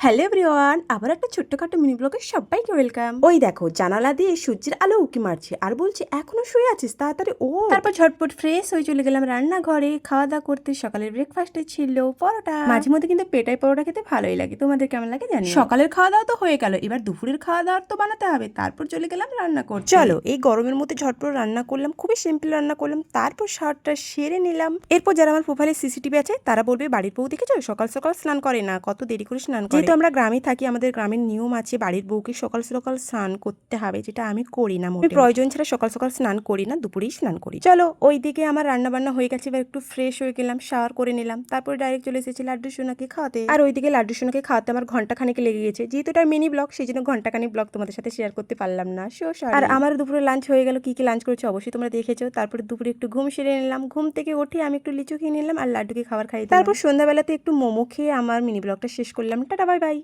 Hello everyone, আবার একটা ছোট্টখাটো mini ব্লগে সবাইকে ওয়েলকাম। ওই দেখো জানালা দিয়ে সূর্যের আলো উকি মারছে আর বলছে এখনো শুয়ে আছিস, তাড়াতাড়ি ও। তারপর ঝটপট ফ্রেশ হয়ে চলে গেলাম রান্নাঘরে খাওয়া দাওয়া করতে। সকালের ব্রেকফাস্টে ছিল পরোটা। মাঝে মধ্যে কিন্তু পেটাই পরোটা খেতে ভালোই লাগে, তোমাদের কেমন লাগে জানি। সকালের খাওয়া দাওয়া তো হয়ে গেল, এবার দুপুরের খাওয়া দাওয়া তো বানাতে হবে। তারপর চলে গেলাম রান্না করতে। চলো এই গরমের মধ্যে ঝটপট রান্না করলাম, খুবই সিম্পল রান্না করলাম। তারপর শার্টটা সেরে নিলাম। এরপর যারা আমার প্রোফাইলে সিসিটিভি আছে তারা বলবে বাড়ির বউ দেখেছো সকাল সকাল স্নান করে না, কত দেরি করে স্নান করে। যেহেতু আমরা গ্রামে থাকি, আমাদের গ্রামের নিয়ম আছে বাড়ির বউকে সকাল সকাল স্নান করতে হবে, যেটা আমি করি না। আমি প্রয়োজন ছাড়া সকাল সকাল স্নান করি না, দুপুরেই স্নান করি। চলো ওইদিকে আমার রান্না বান্না হয়ে গেছে, এবার একটু ফ্রেশ হয়ে গেলাম, শাওয়ার করে নিলাম। তারপরে ডাইরেক্ট চলে এসেছি লাড্ডু সোনাকে খাওয়াতে। আর ওইদিকে লাড্ডু সোনাকে খাওয়াতে আমার ঘন্টা খানেক লেগে গেছে, যেহেতু এটা মিনি ব্লগ সেই জন্য ঘন্টাখানেক ব্লগ তোমাদের সাথে শেয়ার করতে পারলাম না। আর আমার দুপুরে লাঞ্চ হয়ে গেল। কি কি লাঞ্চ করেছো অবশ্যই তোমরা দেখেছো। তারপরে দুপুরে একটু ঘুম সেরে নিলাম, ঘুম থেকে উঠে আমি একটু লিচু খেয়ে নিলাম আর লাড্ডুকে খাবার খাই। তারপর সন্ধ্যাবেলাতে একটু মোমো খেয়ে আমার মিনি ব্লগটা শেষ করলাম। Tata bye bye.